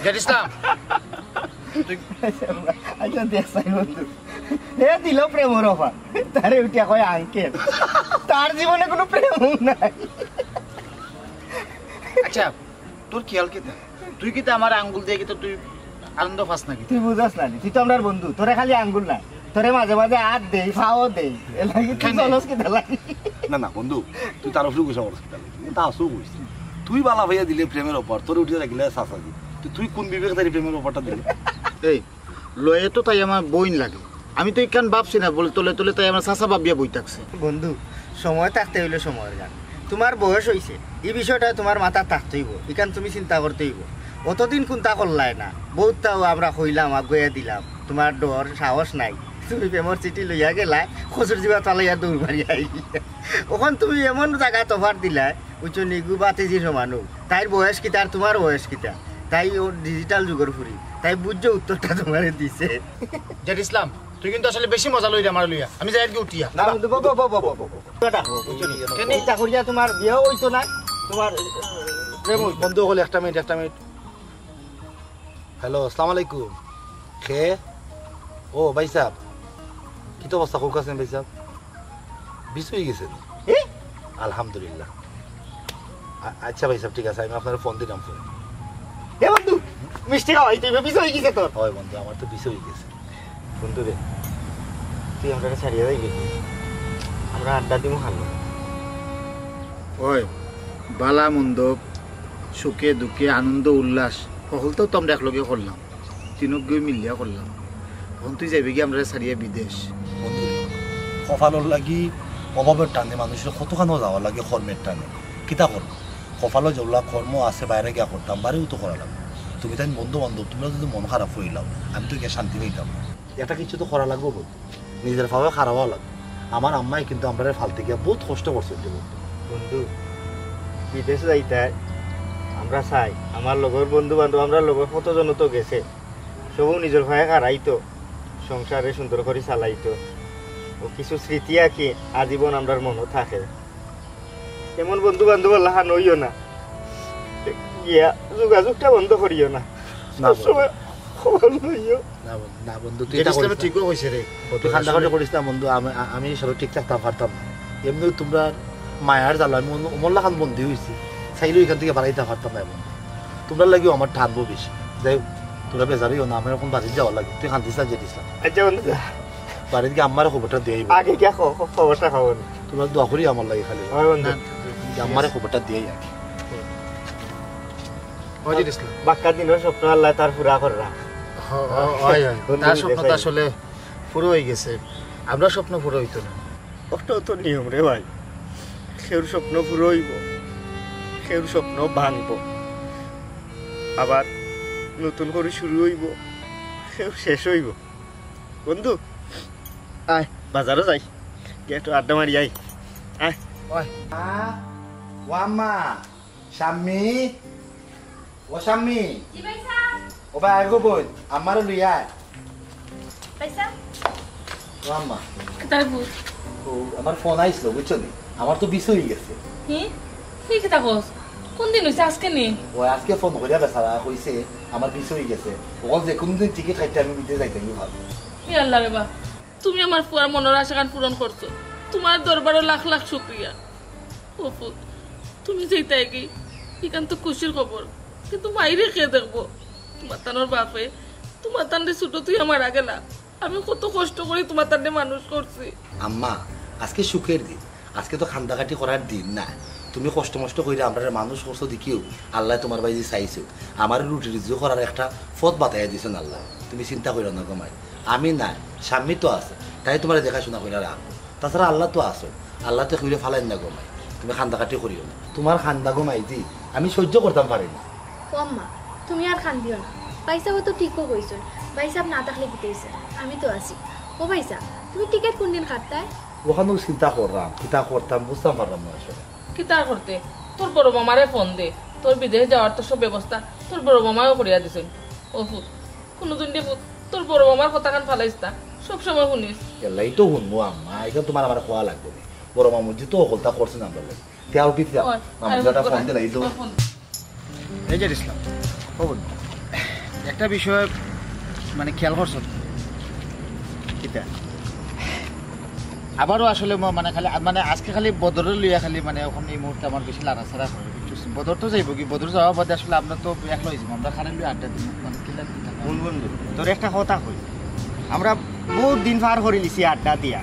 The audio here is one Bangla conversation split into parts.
জাহিদ ইসলাম আচ্ছা দেখছাই বন্ধু হে দিল প্রেমর অফার তারে উঠিয়া কয় আঙ্কেল তার জীবনে কোনো প্রেম নাই আচ্ছা তোর খেয়াল কি তুই কি আমার আঙ্গুল দিয়ে কি তুই আনন্দ পাস নাকি তুই বুঝাস না তুই তো আমার বন্ধু তোরে খালি আঙ্গুল না তোরে মাঝে মাঝে হাত দেই ফাও দেই এলাকি তুই চলস কি লাগি না না বন্ধু তুই তার উপরে গুছা করছিস তা আসো কইছিস তুই বালা ভাইয়া দিলে প্রেমের অফার তোর উঠে রাখলে সাসা দি তুই কোন বিবেকে তার প্রেমের অফারটা দিলি এই লয়ে তো তাই আমার বইন লাগে আমি তো এখান ভাবছি না বলে তোলে তোলে তাই আমার চাচা ভাবিয়া বই থাকছে বন্ধু সময় থাকতে হইলে সময়ের গান তোমার বয়স হইছে এই বিষয়টা তোমার মাথা থাকতেইব এখান তুমি চিন্তা করতেইব অতদিন চিন্তা করলাই না বহুতটাও আমরা হইলাম আগুয়া দিলাম তোমার ডর সাহস নাই তুমি প্রেমর চিঠি লইয়া গেলাই খসুর জিবা তালাইয়া দৌড় মারি আইলি ওখান তুমি এমন জায়গা তফার দিলাই উচ্চ নিগু বাতিজি সমানু তাইর বয়স কিতা আর তোমার বয়স কিতা তাই ওর ডিজিটাল যুগের ফুরি তাই বুঝছো উত্তরটা তোমারে দিছে জাহিদ ইসলাম তুই কিন্তু আসলে বেশি মজা লইরা মার লইয়া আমি যাই কি উঠিয়া না বন্ধু এটা করিয়া তোমার বিয়েও হইতো না তোমার প্রেম বন্ধু হল একটা মিনিট হ্যালো আসসালামু আলাইকুম খে ও ভাই সাহেব কি তো অবস্থা কোক আছেন ভাই সাহেব বিষ হয়ে গেছেন আলহামদুলিল্লাহ আচ্ছা ভাই সাহেব ঠিক আছে আমি আপনার ফোন দিলাম ফোন এ বন্ধু মিষ্টি খাওয়াই তুই বিষ হয়ে গেছে তোর হয় বন্ধু আমার তো বিষ হয়ে গেছে বন্ধু রে তুই আমরা ছাড়িয়ে যাই গেছি আমরা আড্ডা দিমু খালো ওই বালা মন্দ সুখে দুঃখে আনন্দ উল্লাস সকল তো তোমরা একলগে করলাম তিনক গিয়ে মিলিয়া করলাম এখন তুই যাবি কি আমরা ছাড়িয়ে বিদেশ বন্ধু কপালর লাগি অভাবের টানে মানুষের কতখানো যাওয়া লাগে কর্মের টানে কিতা করবো কপালও যেগুলা কর্ম আছে বাইরে গিয়া করতাম বাড়িও তো করা লাগবে তুমি তাই বন্ধু বান্ধব তোমরা যদি মন খারাপ হইলাম আমি তো গিয়ে শান্তি পাইতাম এটা কিছু তো করা লাগবো বল নিজের ভাবে খারাপও লাগবে আমার আম্মাই কিন্তু আমরা ফালতে গিয়া বহুত কষ্ট করছে বন্ধু বিদেশে যাইতে আমরা চাই আমার লগর বন্ধু বান্ধব আমরা লগর কতজন তো গেছে সবও নিজের ভাই হারাইতো সংসারে সুন্দর করে চালাইতো ও কিছু স্মৃতি আঁকি আজীবন আমরা মনে থাকে এমন বন্ধু বান্ধব লাহান হইও না ইয়া যোগাযোগটা বন্ধ করিও না সবসময় খবর লইও না বন্ধু তুই জাহিদ ইসলাম ঠিকও কইছে রে তুই খান্ডা করে করিস না বন্ধু আমি সব ঠিক থাকতাম পারতাম এমনি তোমরা মায়ার জ্বালো আমি অমল্লা খান বন্ধু হয়েছি চাইলেও এখান থেকে বাড়াইতে পারতাম না বন্ধু তোমরা লাগিও আমার টানবো বেশি যাই তোরা বেজারিও না আমার এখন বাড়িতে যাওয়া লাগে তুই খান্তিস না যেতিস না আচ্ছা বন্ধু বাড়িতে গিয়ে আমার খবরটা দিয়ে আগে কে খবরটা খাবো তোমরা দোয়া করি আমার লাগে খালি আমার খবরটা দিয়ে জাহিদ ইসলাম বাক্কা দিনের স্বপ্ন আল্লাহ তার পুরা কররা তার স্বপ্নটা আসলে পুরো হয়ে গেছে আমরা স্বপ্ন পুরো হইতো না ওটা তো নিয়ম রে ভাই সেউর স্বপ্ন পুরো হইব সেউর স্বপ্ন ভাঙব আবার নতুন করে শুরু হইব সেউ শেষ হইব বন্ধু আয় বাজারও যাই একটু আড্ডা মারি আয় আয় ও আম্মা শাম্মি ও শাম্মি জি ভাই সাহেব ও ভাই আগো বোন আমারও লইয়া ভাই সাহেব ও আম্মা তারপর ও আমার ফোন আইছিল বুঝছো নি আমার তো বিষ হয়ে গেছে কি কি তাকস কোন দিন হইছে আজকে নি ও আজকে ফোন করিয়া বেচারা কইছে আমার বিষ হয়ে গেছে ও যে কোন দিন টিকিট খাইতে আমি বিদেশ যাইতে ভাব হে আল্লাহ রে বা তুমি আমার পুরা মনের আশা পূরণ করছো তোমার দরবারে লাখ লাখ শুকরিয়া ও পুত তুমি যেইতাই কি এখান তো খুশির খবর কিন্তু মাইরে খেয়ে দেখবো তোমার তানোর বাপে তোমার তান্ডে ছোট তুই আমার আগে না আমি কত কষ্ট করে তোমার তান্ডে মানুষ করছি আম্মা আজকে সুখের দিন আজকে তো খান্দাকাটি করার দিন না তুমি কষ্ট মষ্ট করে আমরা মানুষ করছো দেখিও আল্লাহ তোমার বাইরে চাইছো আমার রুটি রুজি করার একটা পথ বাতাইয়া দিছেন আল্লাহ তুমি চিন্তা করো না গমাই আমি না স্বামী তো আছে তাই তোমার দেখাশোনা করে রাখ তাছাড়া আল্লাহ তো আসো আল্লাহ তো কইলে ফালাই না গমাই তুমি খান্দাকাটি করিও না তোমার খান্দা গমাই দি আমি সহ্য করতাম পারি না ও আম্মা তুমি আর খান দিও না ভাইসাব তো ঠিকও কইছো ভাইসাব না থাকলে কি হইছে আমি তো আছি ও ভাইসা তুমি টিকিট কোন দিন কাটতাই ওখানেও চিন্তা করলাম চিন্তা করতাম বুঝতাম পারলাম না আসলে কি তা করতে তোর বড় মামারে ফোন দে তোর বিদেশে যাওয়ার তো সব ব্যবস্থা তোর বড় মামাও করিয়া দিছেন ও ফুট কোনোদিন দিয়ে তোর বড় মামার কথা কান ফালাইস না সবসময় শুনিস এলাই তো শুনবো আম্মা এখন তোমার আমার খোয়া লাগবে বড় মামুজি তো অকলতা করছেন আমরা তেও পিতা মামুজাটা ফোন দিলাই তো এই জাহিদ ইসলাম ও বন্ধু একটা বিষয় মানে খেয়াল করছো কিতা আবারও আসলে মানে খালি মানে আজকে খালি বদরে লইয়া খালি মানে ওখানে এই মুহূর্তে আমার বেশি লাড়াছাড়া করে বদর তো যাইব কি বদর যাওয়া বাদে আসলে আমরা তো একলা হয়েছি আমরা খালি লই আড্ডা দিব মানে কিলা কোন বন্ধু তোর একটা কথা কই আমরা বহুত দিন পার করে লিছি আড্ডা দিয়া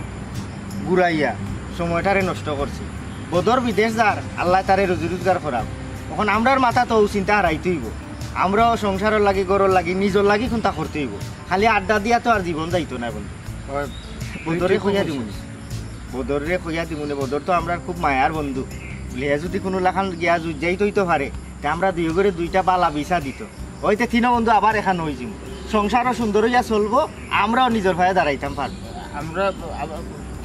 ঘুরাইয়া সময়টারে নষ্ট করছি বদর বিদেশ যার আল্লাহ তারে রুজি রোজগার করাব তখন আমরার মাথা তো চিন্তা হারাইতে হইব আমরাও সংসারের লাগি গরর লাগি নিজের লাগি চিন্তা করতে হইব খালি আড্ডা দিয়া তো আর জীবন যাইতো না বন্ধু বদরে কইয়া দিমুনি বদরে কইয়া দিমুনি বদর তো আমরা খুব মায়ার বন্ধু লিয়া যদি কোনো লাখান গিয়া যাইতই তো পারে তা আমরা দুই করে দুইটা বালা বিছা দিত ওইতে তিন বন্ধু আবার এখান হয়ে যাবো সংসারও সুন্দর হইয়া চলবো আমরাও নিজের ভাইয়ে দাঁড়াইতাম পারবো আমরা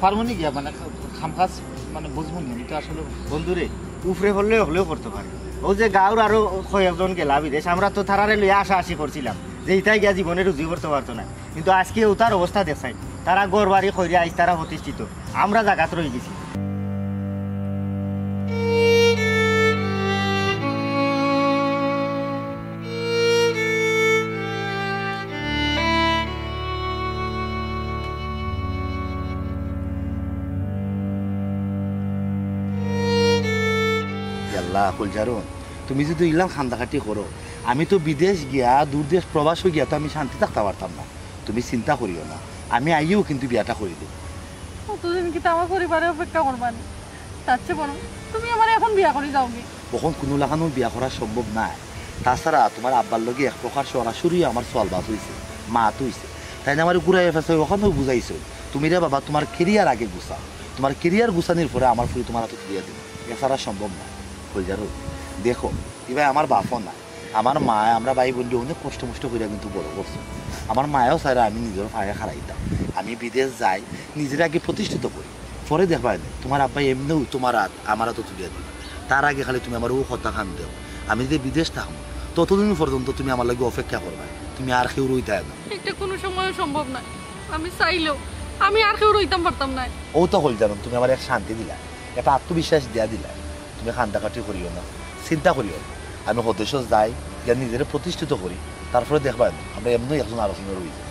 ফার্মনি গিয়া মানে খামখাস মানে বুঝবো না তো আসলে বন্ধুরে উফরে হলেও হলেও করতে পারে ও যে গাঁর আরো কয়েকজন গেলা বিদেশ আমরা তো তারারে লইয়া আশি করছিলাম যে ইটাই গিয়া জীবনে রুজি করতে পারতো না কিন্তু আজকে ও তার অবস্থা দেখছাই তারা গড় বাড়ি খৈরে আইস তারা প্রতিষ্ঠিত আমরা জায়গাত রয়ে গেছি আল্লাহ কুলজারুন তুমি যদি ইলাম খান্দাখাটি করো আমি তো বিদেশ গিয়া দূর দেশ প্রবাস হয়ে গিয়া তো আমি শান্তি থাকতে পারতাম না তুমি চিন্তা করিও না আমি আইও কিন্তু বিয়াটা করে দেব কতদিন কি আমার পরিবারে অপেক্ষা করবানি তার চেয়ে বলো তুমি আমার এখন বিয়া করে যাওগে কখন কোনো লাগানো বিয়া করা সম্ভব নাই তাছাড়া তোমার আব্বার লগে এক প্রকার সরাসরি আমার সলবাস হয়েছে মা তো হয়েছে তাই না আমার ঘুরাই ফেসে ওখানেও বুঝাইছো তুমি রে বাবা তোমার কেরিয়ার আগে গুছাও তোমার কেরিয়ার গুছানির পরে আমার ফুরি তোমার হাতে ফিরিয়ে দেবো এছাড়া সম্ভব না কইজারো দেখো এবার আমার বাপও না আমার মা আমরা ভাই বন্ধু অনেক কষ্ট মষ্ট করে কিন্তু বড় করছো আমার মায়েও চাইরা আমি নিজের পায়ে খারাইতাম আমি বিদেশ যাই নিজের আগে প্রতিষ্ঠিত করি পরে দেখবা তোমার আব্বাই এমনিও তোমার আমার হাতে তুলিয়ে দিবে তার আগে খালি তুমি আমার ও কথা খান দেও আমি যদি বিদেশ থাকবো ততদিন পর্যন্ত তুমি আমার লাগে অপেক্ষা করবে তুমি আর কেউ রইতে না এটা কোনো সময় সম্ভব না আমি চাইলেও আমি আর কেউ রইতাম পারতাম না ও তো হল জানো তুমি আমার এক শান্তি দিলা একটা আত্মবিশ্বাস দিয়া দিলা তুমি কান্দাকাটি করিও না চিন্তা করিও না আমি হদেশ যাই যা নিজের প্রতিষ্ঠিত করি তারপরে দেখবা আমরা এমনি একজন আলোচনা রয়েছে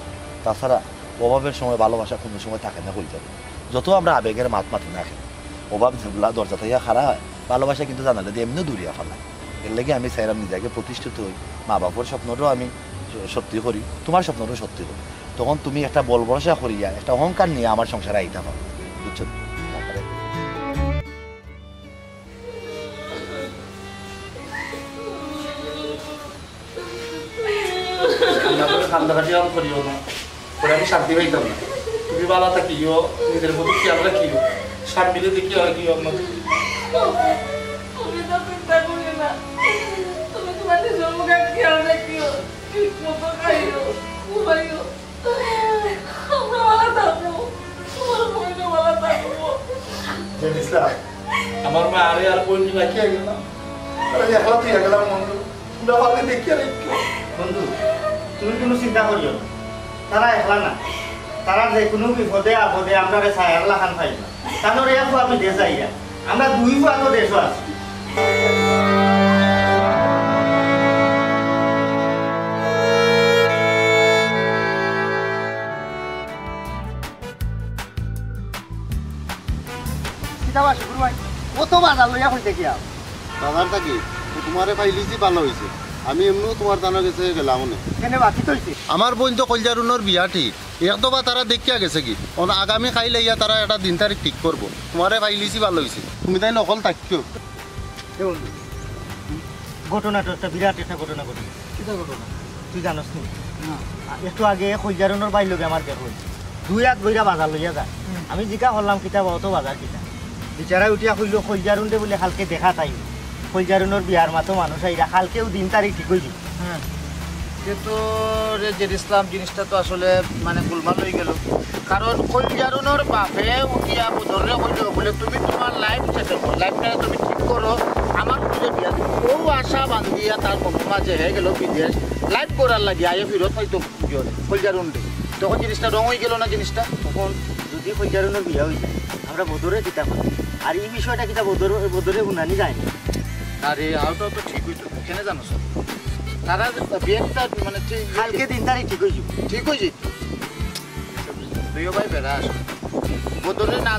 তাছাড়া অভাবের সময় ভালোবাসা কোনো সময় থাকে না হয়ে যাবে যত আমরা আবেগের মাতি না খেলি অভাব যেগুলা দরজা থেকে খারা হয় ভালোবাসা কিন্তু জানালে যে এমনি দূরিয়া ফেলায় এর লাগে আমি চাইলাম নিজেকে প্রতিষ্ঠিত হই মা বাবার স্বপ্নটাও আমি সত্যি করি তোমার স্বপ্নটাও সত্যি করি তখন তুমি একটা বল ভরসা করিয়া একটা অহংকার নিয়ে আমার সংসারে আইতে পারো বুঝছো আমি শান্তি পাইতাম না তুমি ভালো থাকিও নিজের প্রতি খেয়াল রাখিও শান্তিতে দেখি আর কি তুমি তো চিন্তা করি না তুমি তোমার নিজের মুখে খেয়াল রাখিও ঠিক মতো খাইও ঘুমাইও আমরা ভালো থাকবো তোমার বোনও ভালো থাকবো আমার মা আরে আর বোন রাখিয়া গেলাম একলা তুই গেলাম বন্ধু তোমরা ভালো দেখিয়া রাখিও বন্ধু তুমি কোনো চিন্তা করিও না তারা একলা না তারা যে কোনো বিপদে আপদে আমরা ছায়ার লাখান পাই না তাদের এক আমি দেশ আইয়া আমরা দুই তো দেশও আছি কত বাজার লইয়া হইতে কি বাজার থাকি তোমারে পাইলিছি ভালো হয়েছে আমি এমনিও তোমার জানা গেছে গেলাম কেন বাকি তৈছে আমার বোন তো কলজারুনের বিয়া ঠিক একদবা তারা দেখিয়া গেছে কি আগামী খাইলে ইয়া তারা একটা দিন তারিখ ঠিক করবো তোমারে পাইলিছি ভালো হয়েছে তুমি তাই নকল থাকিও ঘটনাটা একটা বিরাট একটা ঘটনা ঘটে ঘটনা তুই জানোস নি একটু আগে কলজারুনের বাইর লগে আমার দেখ হয়েছে 2 রাত বইরা বাজার লইয়া যায় আমি জিকা করলাম কিতাব অত বাজার কিতা বিচারা উঠিয়া কইল কলজারুনরে বলে কালকে দেখা তাই কলজারুনের বিয়ার মাতো মানুষ আইরা কালকেও দিন তারিখ ঠিক হয়ে যাবে হ্যাঁ কিন্তু যে ইসলাম জিনিসটা তো আসলে মানে গোলমাল হয়ে গেল কারণ কলজারুনের বাপে উঠিয়া ধরে কইল বলে তুমি তোমার লাইফ সেটেল করো লাইফটা তুমি ঠিক করো আমার খুঁজে বিয়া দিও ও আশা বান্ধিয়া তার মাঝে হয়ে গেল বিদেশ লাইফ করার লাগে আয়ে ফিরত হয়তো কলজারুনরে তখন জিনিসটা রং হয়ে গেল না জিনিসটা তখন যদি কলজারুনের বিয়া হয়ে যায় আমরা বদরে কিতা করি আর এই বিষয়টা কিতা বদরে উনানি যায় না আরে আওটাও তো ঠিক হইতো কেন জানো তারা বিয়েটা মানে কালকে 3 তারিখ ঠিক হয়ে যাবে। ঠিক হয়েছে তুইও ভাই বেড়া আস বদলে না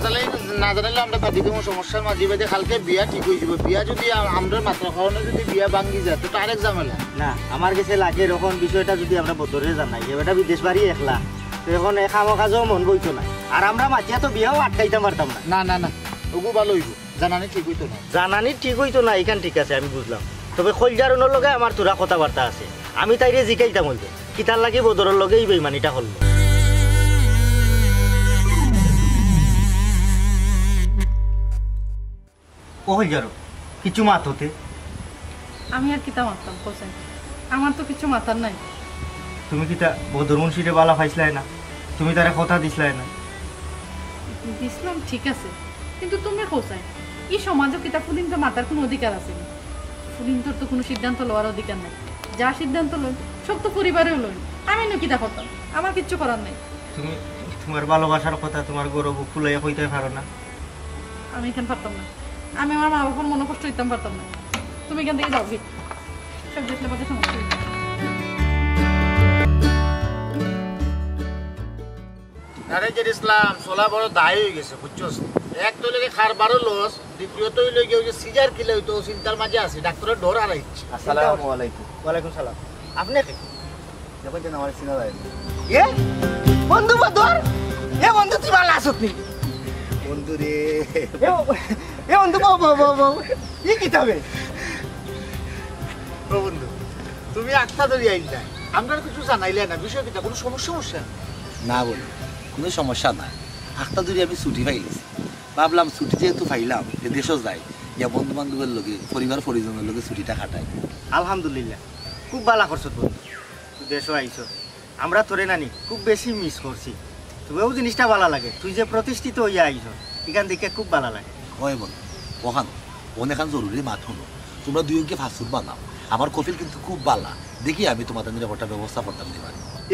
জানাইলে আমরা কাটি দেবো সমস্যার মাঝে বেঁধে কালকে বিয়া ঠিক হয়ে যাবে বিয়া যদি আমরা মাত্রা খাওয়ানো যদি বিয়া ভাঙ্গি যায় তো আরেক ঝামেলা না আমার কাছে লাগে এরকম বিষয়টা যদি আমরা বদরে জানাই এবারটা বিদেশ বাড়ি একলা তো এখন খামো কাজও মন বইতো না আর আমরা মাতিয়া তো বিয়াও আটকাইতে পারতাম না। না না না ওগু ভালো হইব জানানি ঠিক হইতো না জানানি ঠিক হইতো না এখান ঠিক আছে আমি বুঝলাম তবে খৈজারুনের লগে আমার তোরা কথাবার্তা আছে আমি তাইরে জিকাইতাম হইবে কিতার লাগে বদরের লগে এই বেইমানিটা হল ও খৈজারু কিছু মাত হতে আমি আর কিতা মারতাম কোসেন আমার তো কিছু মাথার নাই তুমি কিতা বদর মুন্সিরে বালা পাইছলাই না তুমি তারে কথা দিছলাই না দিছিলাম ঠিক আছে কিন্তু তুমি কোসাই এই সমাজে কিতা ফুলিন তো মাথার কোনো অধিকার আছে না ফুলিন তোর তো কোনো সিদ্ধান্ত লওয়ার অধিকার নাই যা সিদ্ধান্ত লই সব তো পরিবারেও লই আমি না কিতা করতাম আমার কিচ্ছু করার নাই তুমি তোমার ভালোবাসার কথা তোমার গৌরব ফুলাইয়া কইতে পারো না আমি এখানে পারতাম না আমি আমার মা বাবার মনে কষ্ট দিতাম পারতাম না তুমি এখান থেকে যাও গিয়ে সব দেখলে বাদে সমস্যা হইবে। আরে যে ইসলাম সোলা বড় দায় হয়ে গেছে বুঝছস এক তো লেগে খার বারো লস দ্বিতীয়ত হইলে গিয়ে ওই যে সিজার কিলে হইতো চিন্তার মাঝে আছে ডাক্তারের ডর আর আইছে আসসালামু আলাইকুম ওয়ালাইকুম সালাম আপনি কে দেখুন যে আমার চিনা যায় এ বন্ধু বদর এ বন্ধু তুই ভালো আছস নি বন্ধু রে এ বন্ধু বাবা ই কিতাবে ও বন্ধু তুমি আটটা ধরে আইলা আমরা কিছু জানাইলে না বিষয় কিটা কোনো সমস্যা না বলি কোনো সমস্যা নাই আটটা ধরে আমি ছুটি পাইলিছি ভাবলাম ছুটি যেহেতু পাইলাম দেশও যাই ইয়া বন্ধু বান্ধবের লগে পরিবার পরিজনের লগে ছুটিটা কাটাই আলহামদুলিল্লাহ খুব ভালো করছো বন্ধু তুই দেশও আইছো আমরা তোরে নানি খুব বেশি মিস করছি তুইও জিনিসটা ভালো লাগে তুই যে প্রতিষ্ঠিত হইয়া আইছো এখান থেকে খুব ভালো লাগে হয় বন্ধু ওখান অনেক জরুরি মাত হলো তোমরা দুজনকে ফাস্টফুড বানাও আমার কফিল কিন্তু খুব ভালো দেখি আমি তোমাদের নিরাপত্তা ব্যবস্থা করতাম দিবার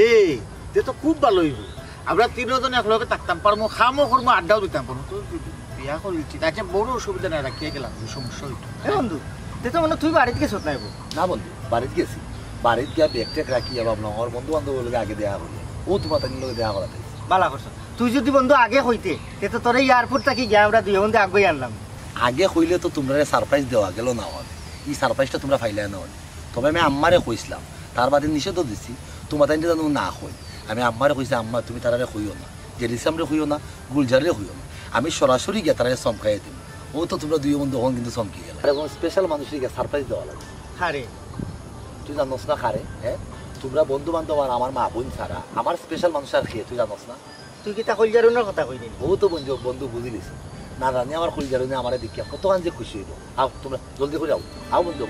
এই যে তো খুব ভালো হইব আমরা তিনজন একলগে থাকতাম পারবো খামো করবো আড্ডাও দিতাম পারবো তো বিয়া করেছি তাকে বড় অসুবিধা নাই রাখিয়ে গেলাম সমস্যা হইতো এ বন্ধু তে তো মনে তুই বাড়িতে গেছত না এবো না বন্ধু বাড়িতে গেছি বাড়িতে গিয়া ব্যাগ ট্যাগ রাখিয়া ভাবলাম আমার বন্ধু বান্ধবের লগে আগে দেওয়া করি ও তোমাদের লগে দেওয়া করাতে ভালো করছো তুই যদি বন্ধু আগে হইতে তে তো তোর এয়ারপোর্ট থেকে গিয়ে আমরা দুই বন্ধু আগে আনলাম আগে হইলে তো তোমরা সারপ্রাইজ দেওয়া গেল না হলে এই সারপ্রাইজটা তোমরা ফাইলে না হলে তবে আমি আম্মারে কইছিলাম তার বাদে নিষেধও দিছি তোমাদের যেন না হয় আমি আম্মারে কইছি আম্মা তুমি তারারে হইও না যে রিসামরে হইও না গুলজারে হইও না আমি সরাসরি গিয়ে তারা চমকাই দিই ও তো তোমরা দুই বন্ধু তখন কিন্তু চমকি গেল এবং স্পেশাল মানুষের গিয়ে সারপ্রাইজ দেওয়া লাগে হারে তুই জানোস না খারে হ্যাঁ তোমরা বন্ধু বান্ধব আর আমার মা বোন ছাড়া আমার স্পেশাল মানুষ আর খেয়ে তুই জানোস না তুই কি তা কলজারুনের কথা কই দিলি ও তো বন্ধু বন্ধু বুঝি দিছে না জানি আমার কলজারুনে আমার দেখিয়া কতক্ষণ যে খুশি হইব আও তোমরা জলদি করে আও বন্ধু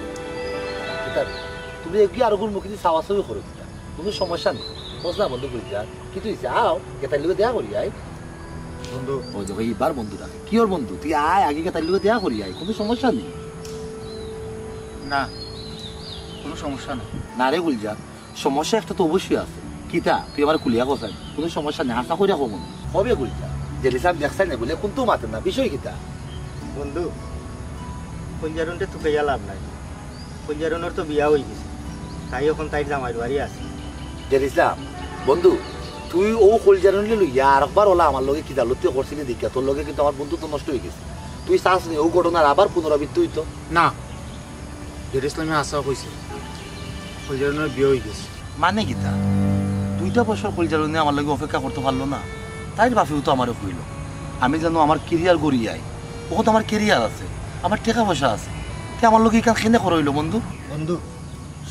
তুমি এগিয়ে আরো মুখে দিয়ে চাওয়া চাওয়ি করে দিতা কোনো সমস্যা নেই বুঝলা বন্ধু করি যা কিন্তু হয়েছে আও গেতার লোকে দেয়া করি আয় বন্ধু ওই দেখো এইবার বন্ধু রাখে কি ওর বন্ধু তুই আয় আগে গেতার লোকে দেয়া করি আয় কোনো সমস্যা নেই না কোনো সমস্যা না না রে গুলজা সমস্যা একটা তো অবশ্যই আছে কিতা তুই আমার কুলিয়া কোথায় কোনো সমস্যা নেই আশা করিয়া কমন হবে গুলজা যে লিসাম দেখছাই না বলে কিন্তু মাতেন না বিষয় কিতা বন্ধু কলজারুনটা তোকে লাভ নাই কলজারুনের তো বিয়া হয়ে গেছে তাই এখন তাই জামাইর বাড়ি আছে যে ইসলাম বন্ধু তুই ও কলজারুনলে লইয়া আর একবার ওলা আমার লগে কিতা লত্তি করছিলি দেখিয়া তোর লগে কিন্তু আমার বন্ধু তো নষ্ট হয়ে গেছে তুই চাস নি ও ঘটনার আবার পুনরাবৃত্তি হইতো না জের ইসলামে আশা কইছে কলজারুনের বিয়ে হয়ে গেছে মানে কিতা 2টা বছর কলজারুনে আমার লগে অপেক্ষা করতে পারলো না তাই বাপেও তো আমারও হইল আমি জানো আমার কেরিয়ার গড়িয়াই ও তো আমার কেরিয়ার আছে আমার টাকা পয়সা আছে তে আমার লগে এখান খেনে করইল বন্ধু বন্ধু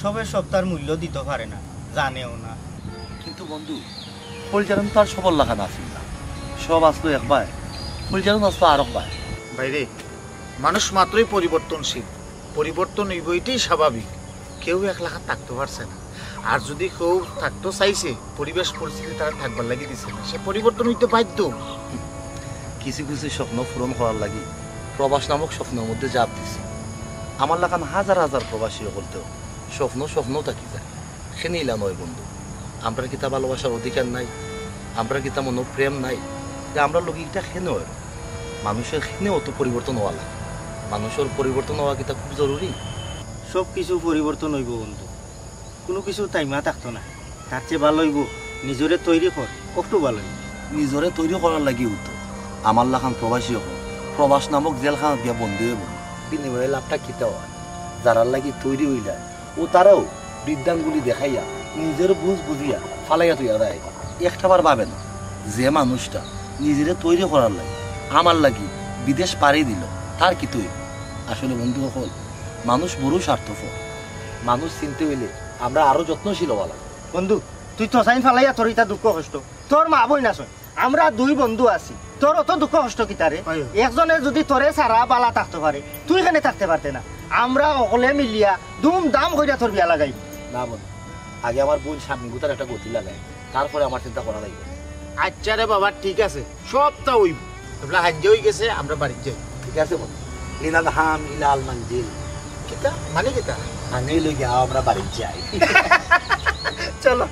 সবে সপ্তাহের মূল্য দিতে পারে না জানেও না কিন্তু বন্ধু কলজারুন তো আর সবল লাগা না আসিল না সব আসলো একবার কলজারুন আসলো আর একবার বাইরে মানুষ মাত্রই পরিবর্তনশীল পরিবর্তন হইব এটাই স্বাভাবিক কেউ এক লাখা থাকতে পারছে না আর যদি কেউ থাকতো চাইছে পরিবেশ পরিস্থিতি তারা থাকবার লাগি দিছে না সে পরিবর্তন হইতে বাধ্য কিছু কিছু স্বপ্ন পূরণ করার লাগি প্রবাস নামক স্বপ্নের মধ্যে চাপ দিছে আমার লাগান হাজার হাজার প্রবাসী বলতেও স্বপ্ন থাকি যায় খেনিলা নয় বন্ধু আমরা কিতা ভালোবাসার অধিকার নাই আমরা কিতা মনোপ্রেম নাই যে আমরা লোক এটা খেনে হয় মানুষের খেনেও তো পরিবর্তন হওয়া লাগে মানুষের পরিবর্তন হওয়া কিতা খুব জরুরি সব কিছু পরিবর্তন হইব বন্ধু কোনো কিছু টাইমা থাকতো না তার চেয়ে ভালো হইব নিজরে তৈরি কর কষ্ট ভালো হইব নিজরে তৈরি করার লাগি হতো আমার লাখান প্রবাসী হল প্রবাস নামক জেলখানা দিয়া বন্ধু হইব বিনিময়ে লাভটা কিতা হয় যারার লাগি তৈরি হইলা ও তারাও বৃদ্ধাঙ্গুলি দেখাইয়া নিজের বুঝ বুঝিয়া ফালাইয়া তুইয়া দেয় একটাবার ভাবে না যে মানুষটা নিজেরে তৈরি করার লাগে আমার লাগি বিদেশ পাড়ি দিল তার কি তুই আসলে বন্ধু হল মানুষ বড় স্বার্থপর মানুষ চিনতে হইলে আমরা আরো যত্নশীল হওয়া লাগে বন্ধু তুই তো সাইন ফালাইয়া তোর ইটা দুঃখ কষ্ট তোর মা বই না শোন আমরা দুই বন্ধু আছি তোর অত দুঃখ কষ্ট কিতারে একজনের যদি তোরে সারা বালা থাকতে পারে তুই এখানে থাকতে পারতে না আমরা সকলে মিলিয়া দুম দাম কইরা তোর বিয়া লাগাই না বন্ধু আগে আমার বোন স্বামী গুতার একটা গতি লাগায় তারপরে আমার চিন্তা করা লাগবে আচ্ছা রে বাবা ঠিক আছে সবটা হইব তোমরা হাজ্য হয়ে গেছে আমরা বাড়ি যাই ঠিক আছে বন্ধু লিনাল হাম ইলাল মঞ্জিল কিতা মানে কিতা আনে লইয়া আমরা বাড়ি যাই চলো